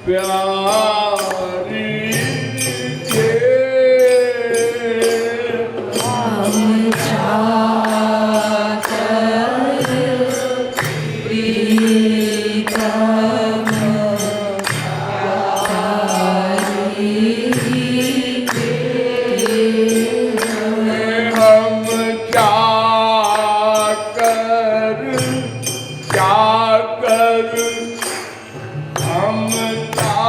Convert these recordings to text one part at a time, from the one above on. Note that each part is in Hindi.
प्यारी के हम जाकर प्रीतम प्यारी के हम जाकर हम जाकर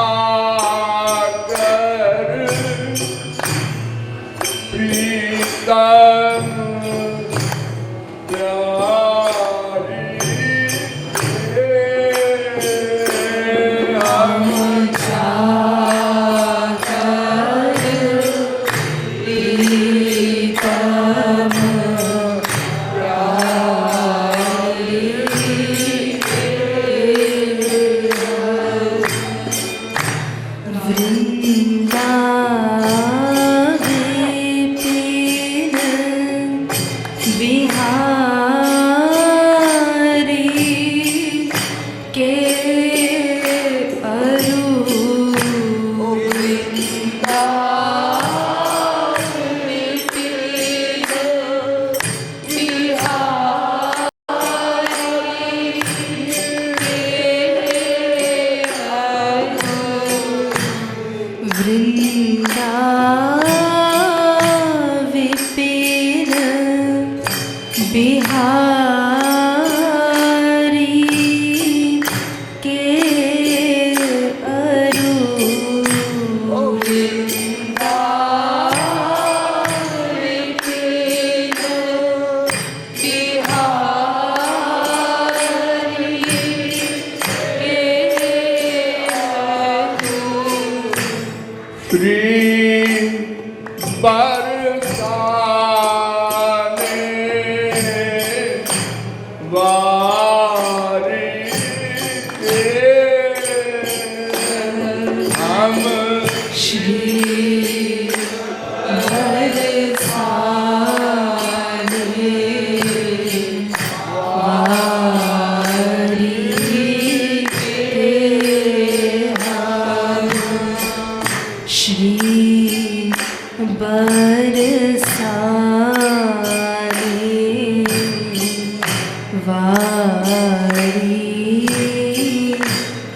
प्रीतम प्यारी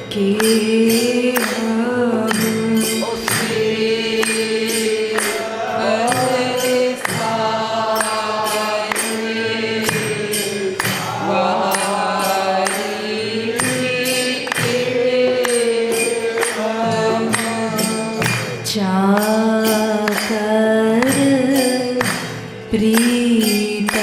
के हम जाकर प्रीतम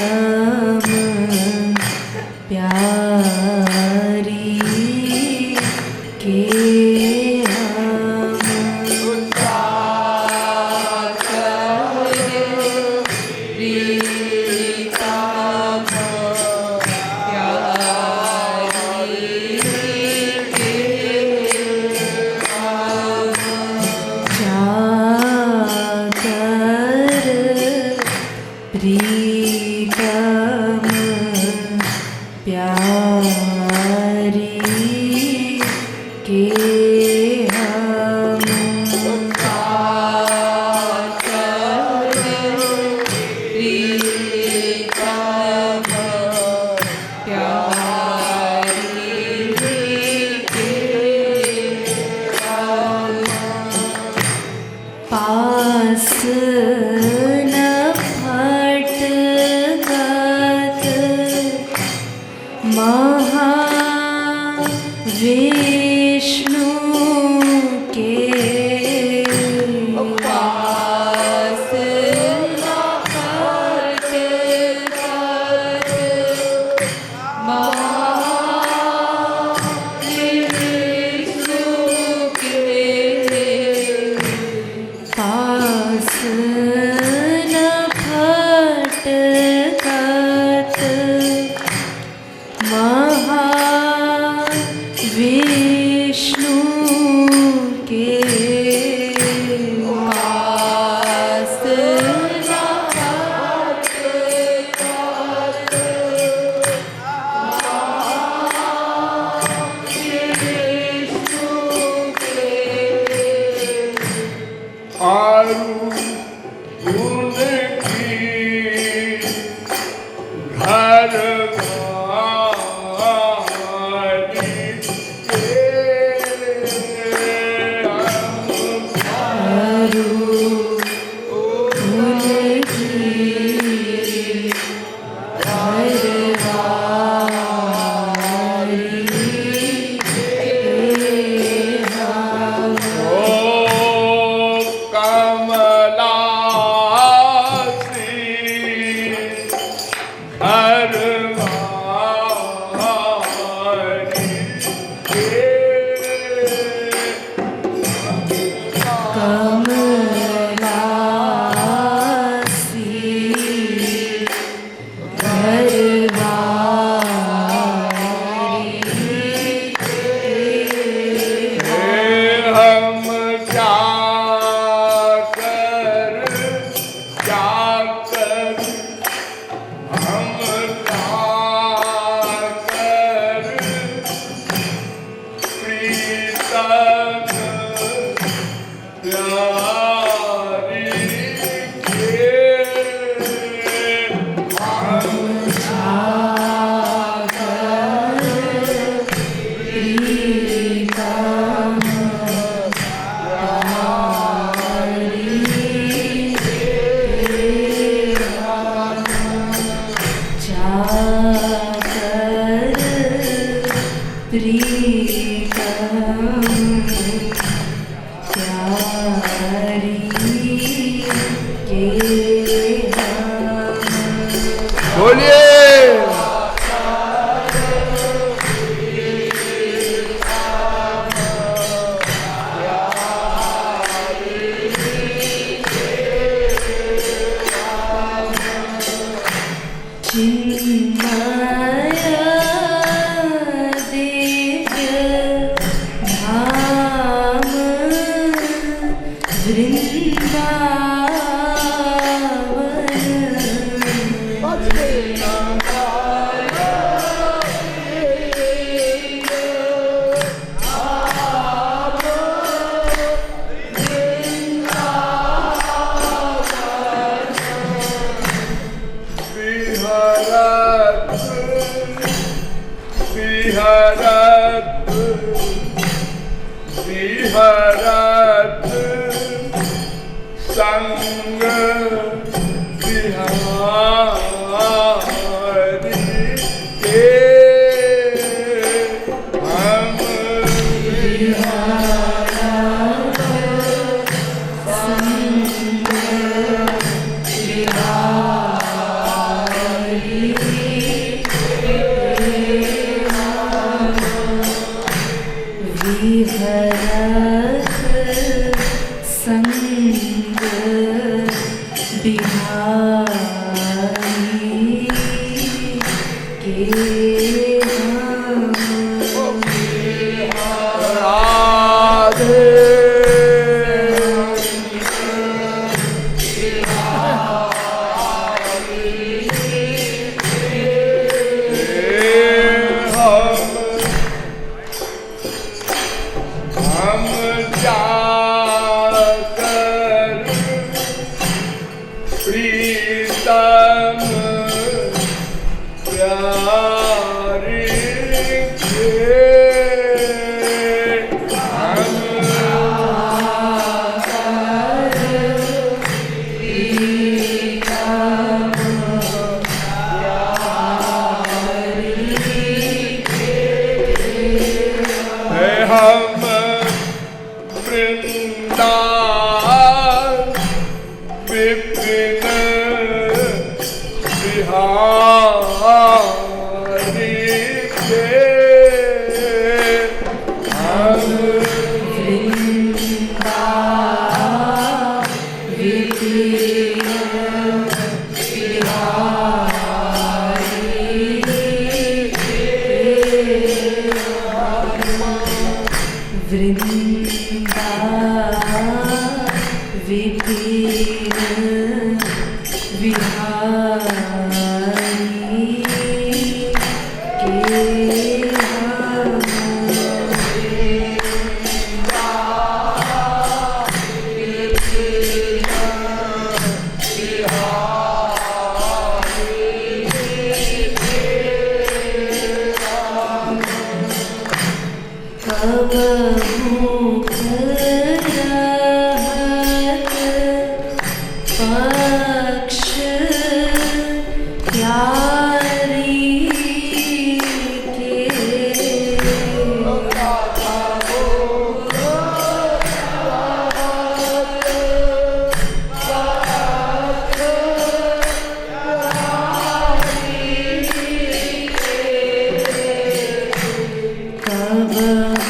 Kava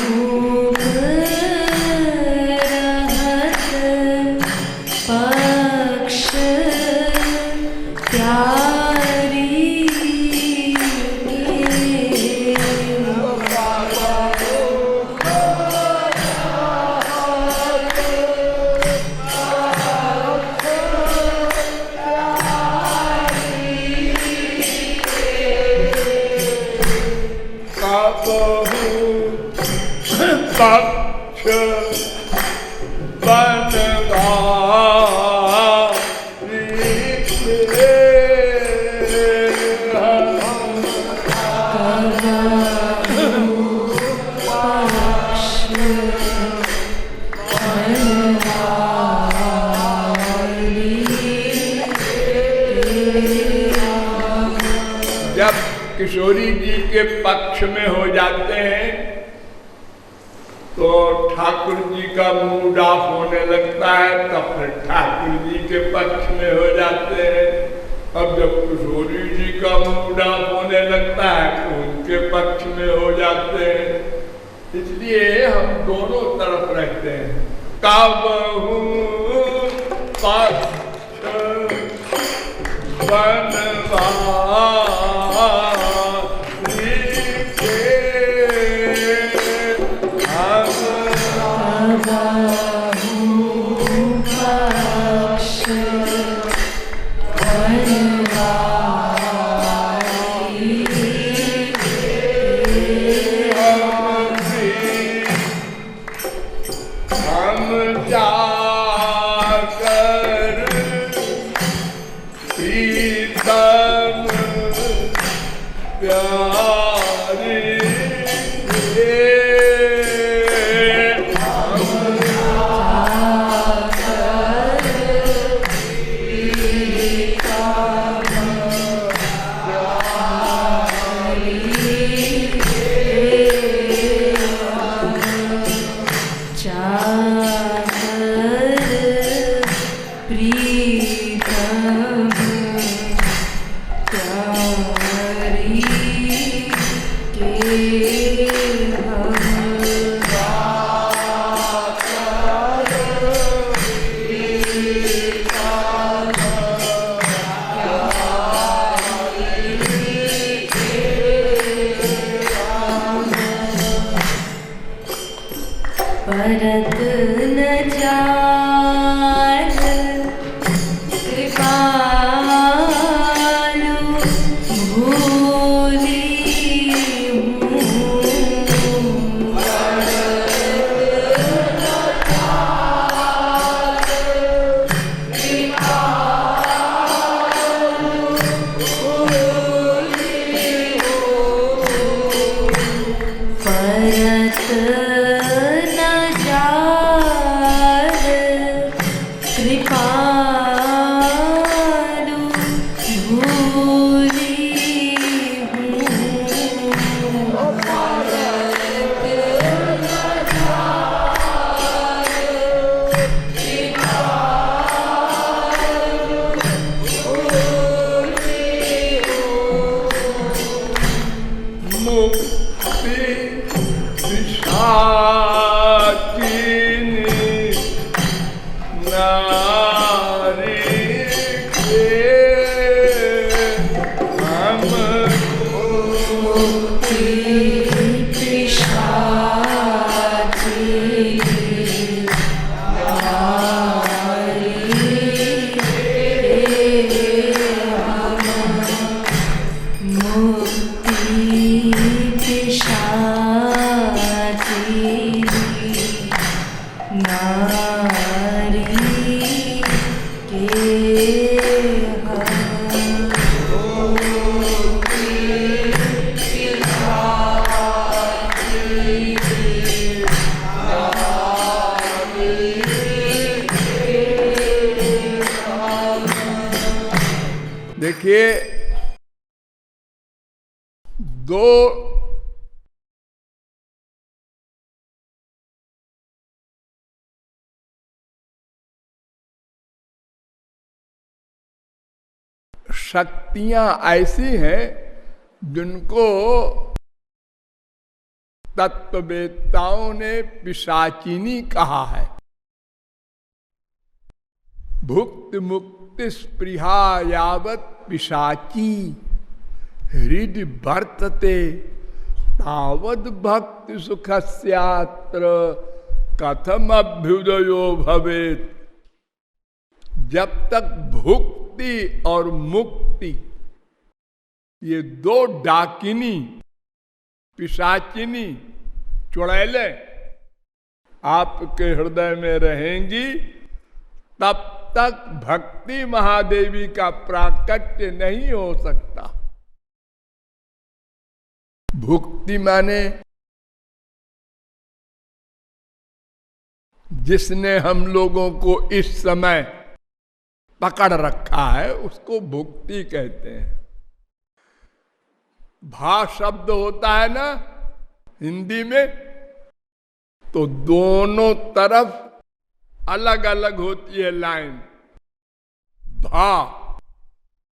पक्ष जब किशोरी जी के पक्ष में हो जाते हैं तो ठाकुर जी का मूड ऑफ होने लगता है, तब फिर ठाकुर जी के पक्ष में हो जाते हैं। अब जब किशोरी जी का मूड ऑफ होने लगता है तो उनके पक्ष में हो जाते हैं। इसलिए हम दोनों तरफ रहते हैं। काबहू पक्ष बनवा देखिए, दो शक्तियां ऐसी हैं जिनको तत्ववेत्ताओं ने पिशाचिनी कहा है। भुक्त मुक्ति स्पृहा यावत पिशाची हृदय वर्तते तावद भक्ति सुखस्यात्र कथम अभ्युदयो भवेत। जब तक भुक्ति और मुक्ति ये दो डाकिनी पिशाचिनी चुड़ैले आपके हृदय में रहेंगी, तब तक भक्ति महादेवी का प्राकट्य नहीं हो सकता। भुक्ति माने जिसने हम लोगों को इस समय पकड़ रखा है उसको भुक्ति कहते हैं। भा शब्द होता है ना हिंदी में, तो दोनों तरफ अलग अलग होती है लाइन, भा,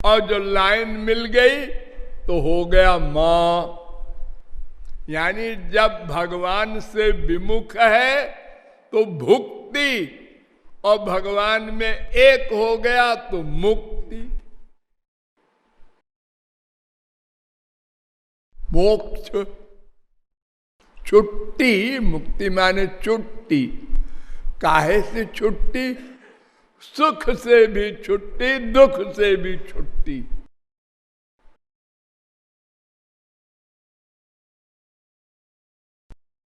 और जो लाइन मिल गई तो हो गया मां। यानी जब भगवान से विमुख है तो भुक्ति, और भगवान में एक हो गया तो मुक्ति, मोक्ष, छुट्टी। मुक्ति माने छुट्टी। काहे से छुट्टी? सुख से भी छुट्टी, दुख से भी छुट्टी।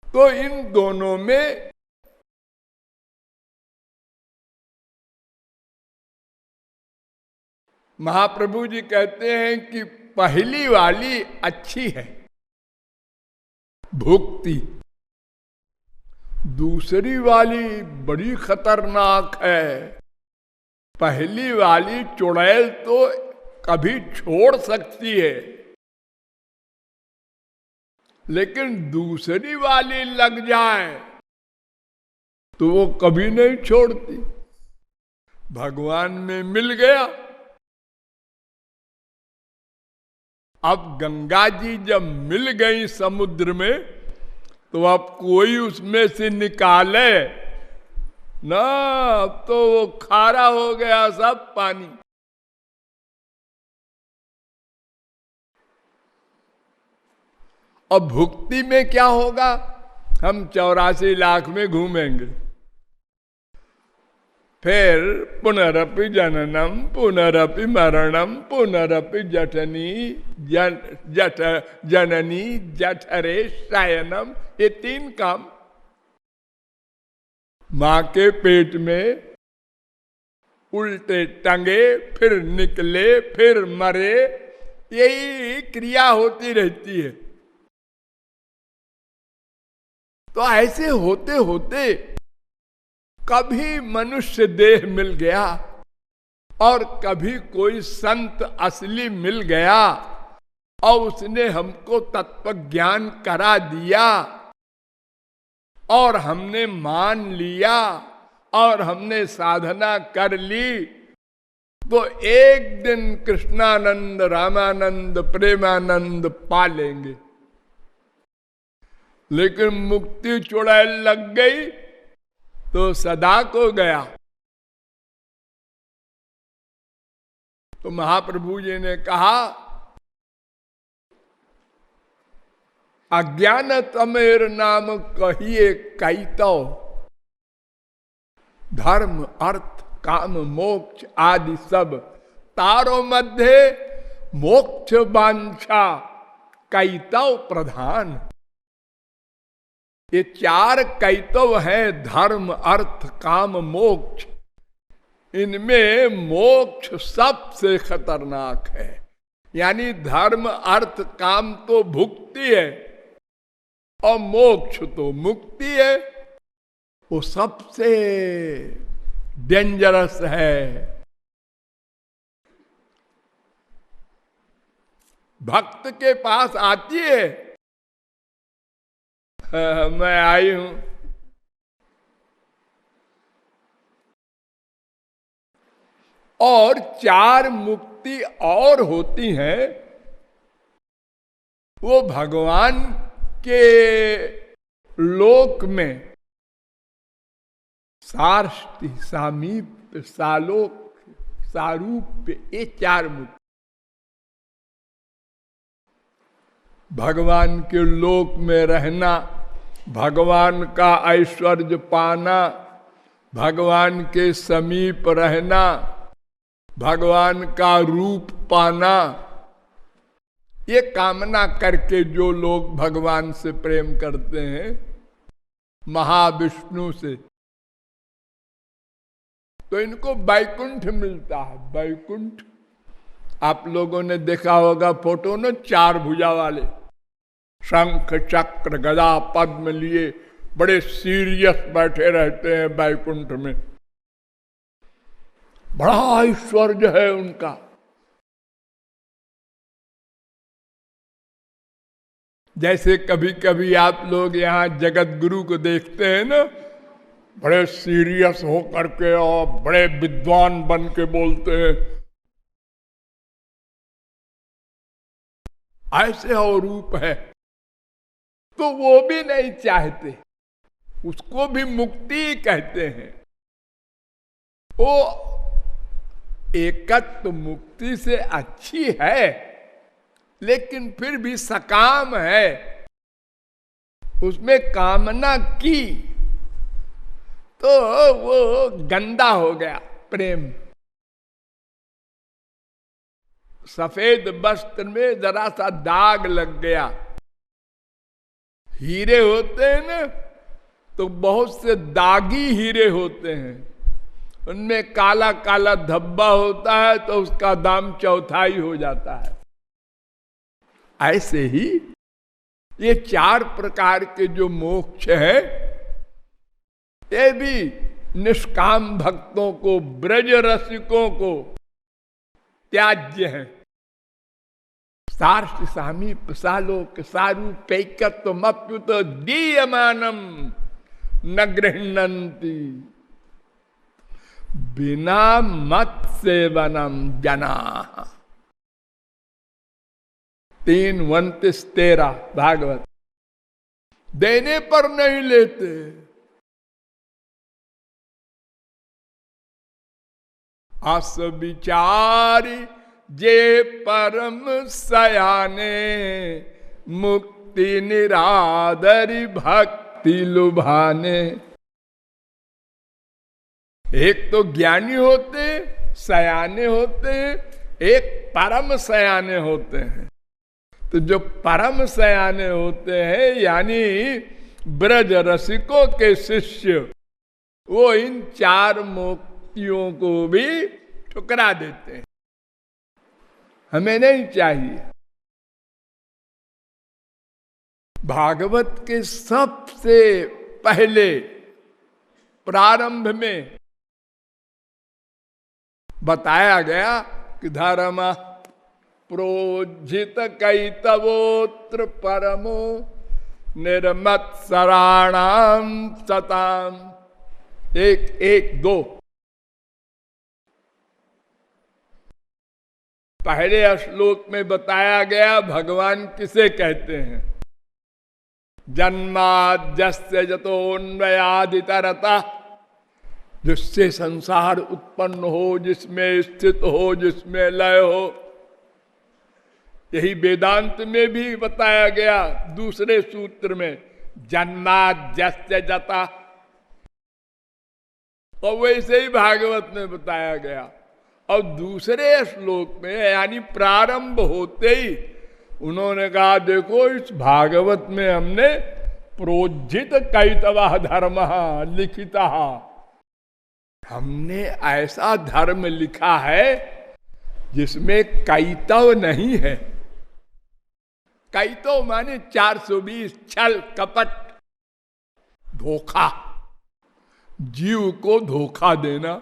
तो इन दोनों में महाप्रभु जी कहते हैं कि पहली वाली अच्छी है, भुक्ति। दूसरी वाली बड़ी खतरनाक है। पहली वाली चुड़ैल तो कभी छोड़ सकती है, लेकिन दूसरी वाली लग जाए तो वो कभी नहीं छोड़ती। भगवान में मिल गया। अब गंगा जी जब मिल गई समुद्र में, तो अब कोई उसमें से निकाले ना, अब तो वो खारा हो गया सब पानी। और भुक्ति में क्या होगा? हम 84 लाख में घूमेंगे, फिर पुनरपि जननम पुनरपि मरणम पुनरपि जननी जठरे शयनम, ये 3 काम। मां के पेट में उल्टे टंगे, फिर निकले, फिर मरे, यही क्रिया होती रहती है। तो ऐसे होते होते कभी मनुष्य देह मिल गया और कभी कोई संत असली मिल गया और उसने हमको तत्व ज्ञान करा दिया और हमने मान लिया और हमने साधना कर ली, तो एक दिन कृष्णानंद, रामानंद, प्रेमानंद पा लेंगे। लेकिन मुक्ति चुड़ैल लग गई तो सदा को गया। तो महाप्रभु जी ने कहा, अज्ञान तमेर नाम कहिए कैतव, धर्म अर्थ काम मोक्ष आदि सब, तारो मध्य मोक्ष वांछा कैतव प्रधान। ये 4 कैतव हैं, धर्म अर्थ काम मोक्ष। इनमें मोक्ष सबसे खतरनाक है। यानी धर्म अर्थ काम तो भुक्ति है और मोक्ष तो मुक्ति है, वो सबसे डेंजरस है। भक्त के पास आती है, मैं आई हूं, और 4 मुक्ति और होती हैं, वो भगवान के लोक में सार्ष्टि, सामीप्य, सालोक, सारूप्य, ये 4 मुक्ति। भगवान के लोक में रहना, भगवान का ऐश्वर्य पाना, भगवान के समीप रहना, भगवान का रूप पाना, ये कामना करके जो लोग भगवान से प्रेम करते हैं, महाविष्णु से, तो इनको वैकुंठ मिलता है। वैकुंठ आप लोगों ने देखा होगा फोटो न, 4 भुजा वाले, शंख चक्र गदा पद्म लिए बड़े सीरियस बैठे रहते हैं वैकुंठ में। बड़ा ऐश्वर्य है उनका। जैसे कभी कभी आप लोग यहाँ जगत गुरु को देखते हैं ना, बड़े सीरियस हो करके और बड़े विद्वान बन के बोलते हैं, ऐसे और रूप है। तो वो भी नहीं चाहते, उसको भी मुक्ति कहते हैं। वो एकत्व मुक्ति से अच्छी है, लेकिन फिर भी सकाम है, उसमें कामना की तो वो गंदा हो गया प्रेम। सफेद वस्त्र में जरा सा दाग लग गया। हीरे होते हैं ना, तो बहुत से दागी हीरे होते हैं, उनमें काला काला धब्बा होता है तो उसका दाम 1/4 हो जाता है। ऐसे ही ये 4 प्रकार के जो मोक्ष है, ये भी निष्काम भक्तों को, ब्रज रसिकों को त्याज्य है। सार्ष सामी सालोक सारू पैकत्व मप्युत दीयमानम न गृह्णन्ति बिना मत सेवनम जना। 3:29-13 भागवत। देने पर नहीं लेते। अस विचारी जे परम सयाने मुक्ति निरादरी भक्ति लुभाने। एक तो ज्ञानी होते, सयाने होते, एक परम सयाने होते हैं। तो जो परम सयाने होते हैं यानी ब्रज रसिकों के शिष्य, वो इन 4 मुक्तियों को भी ठुकरा देते हैं। हमें नहीं चाहिए। भागवत के सबसे पहले प्रारंभ में बताया गया कि धर्म प्रोज्झित कैतवोत्र परमो निर्मत्सराणाम सताम। 1:1-2 पहले श्लोक में बताया गया भगवान किसे कहते हैं। जन्माद्यस्य जतोन्वयादितरता, जिससे संसार उत्पन्न हो, जिसमें स्थित हो, जिसमें लय हो। यही वेदांत में भी बताया गया दूसरे सूत्र में, जन्माद्यस्य जता। और वैसे ही भागवत में बताया गया। और दूसरे श्लोक में यानी प्रारंभ होते ही उन्होंने कहा, देखो इस भागवत में हमने प्रोज्झित कैतवा धर्म लिखिता, हमने ऐसा धर्म लिखा है जिसमें कैतव नहीं है। कैतव माने 420, छल कपट, धोखा, जीव को धोखा देना।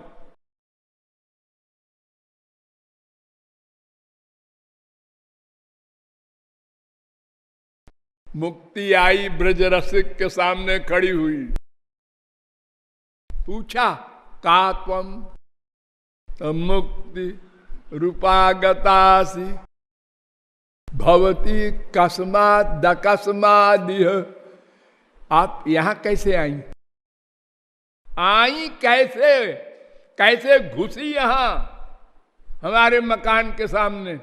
मुक्ति आई ब्रज रसिक के सामने खड़ी हुई, पूछा का त्वम मुक्ति रूपागतासी भवती कस्मात् दकस्मादिह। आप यहां कैसे आई? आई कैसे? कैसे घुसी यहां हमारे मकान के सामने?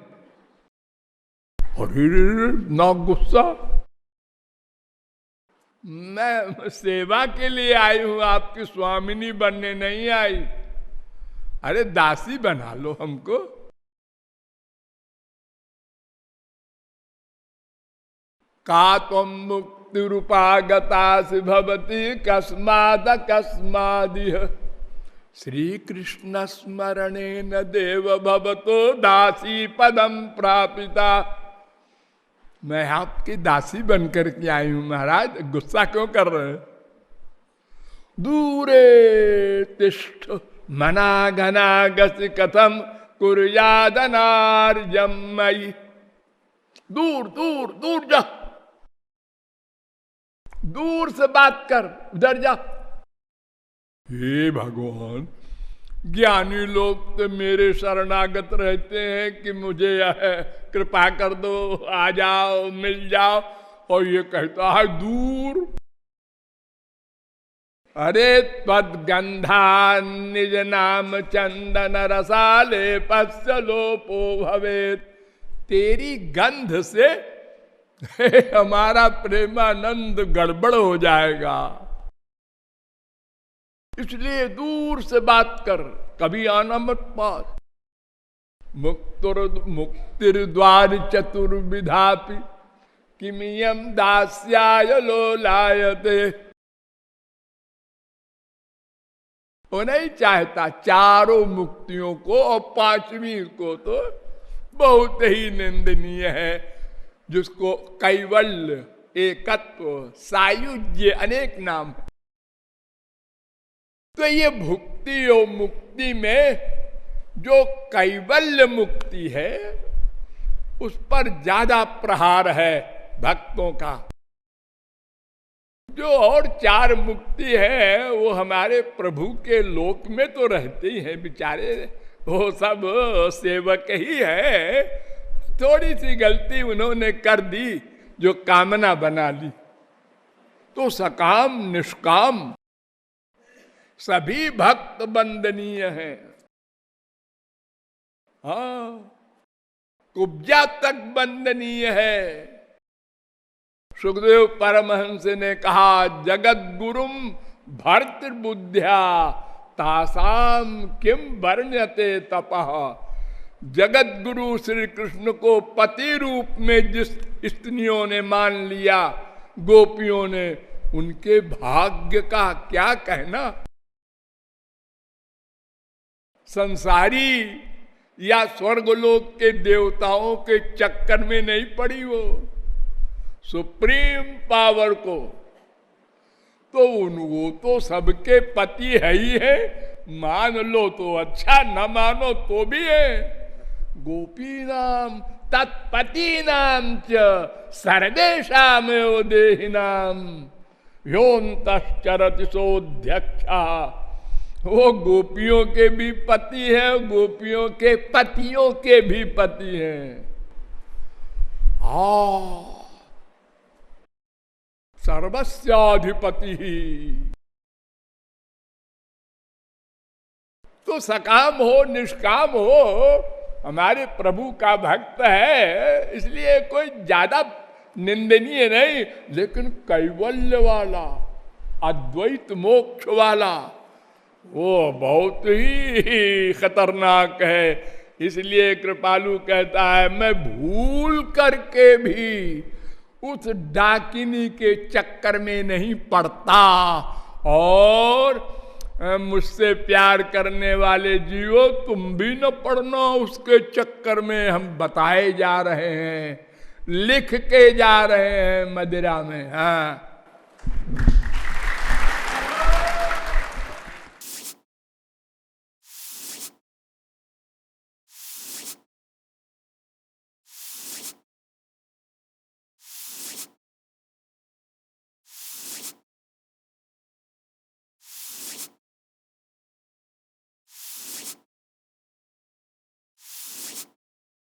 अरे ना गुस्सा, मैं सेवा के लिए आई हूं, आपकी स्वामिनी बनने नहीं आई। अरे दासी बना लो हमको। का त्वम मुक्ति रूपागता भवती कस्माद कस्मादिह श्री कृष्ण स्मरणे न देव भवतो दासी पदम प्रापिता। मैं आपकी दासी बनकर के आई हूं महाराज, गुस्सा क्यों कर रहे हैं? दूरे तिष्ठ मना घना गति कथम कुर्यादनार्यम मयि। दूर दूर दूर जा, दूर से बात कर, उधर जा। हे भगवान, ज्ञानी लोग तो मेरे शरणागत रहते हैं कि मुझे कृपा कर दो, आ जाओ, मिल जाओ, और ये कहता है दूर। अरे त्वद्गंधा निज नाम चंदन रसाले पस्य लोपो भवेत। तेरी गंध से हमारा प्रेमानंद गड़बड़ हो जाएगा, इसलिए दूर से बात कर, कभी आना मत पास। मुक्तिर्द्वार चतुर्विधापि किमियम दास्याय लोलायते। वो नहीं चाहता चारों मुक्तियों को, और पांचवी को तो बहुत ही निंदनीय है, जिसको कैवल्य, एकत्व, सायुज्य अनेक नाम है। तो ये भुक्ति और मुक्ति में जो कैवल्य मुक्ति है उस पर ज्यादा प्रहार है भक्तों का। जो और चार मुक्ति है वो हमारे प्रभु के लोक में तो रहते ही हैं बेचारे, वो सब सेवक ही है। थोड़ी सी गलती उन्होंने कर दी जो कामना बना ली। तो सकाम निष्काम सभी भक्त वंदनीय हैं। हाँ, कुब्जा तक वंदनीय है। सुखदेव परमहंस ने कहा जगत गुरुम भर्तृबुद्ध्या तासाम किम वर्ण्यते तपः। जगत गुरु श्री कृष्ण को पति रूप में जिस स्त्रियों ने मान लिया, गोपियों ने, उनके भाग्य का क्या कहना। संसारी या स्वर्गलोक के देवताओं के चक्कर में नहीं पड़ी वो, सुप्रीम पावर को। तो वो तो सबके पति है ही है, मान लो तो अच्छा, न मानो तो भी है। गोपी नाम तत्पति नाम च सर्वेषाम देहि नाम योऽन्तश्चरति सोऽध्यक्षा। वो गोपियों के भी पति है, गोपियों के पतियों के भी पति हैं। सर्वस्याधिपति ही। तो सकाम हो निष्काम हो, हमारे प्रभु का भक्त है, इसलिए कोई ज्यादा निंदनीय नहीं। लेकिन कैवल्य वाला, अद्वैत मोक्ष वाला, वो बहुत ही खतरनाक है। इसलिए कृपालु कहता है मैं भूल करके भी उस डाकिनी के चक्कर में नहीं पड़ता। और मुझसे प्यार करने वाले जीवो, तुम भी न पढ़ना उसके चक्कर में। हम बताए जा रहे हैं, लिख के जा रहे हैं मदिरा में। हाँ,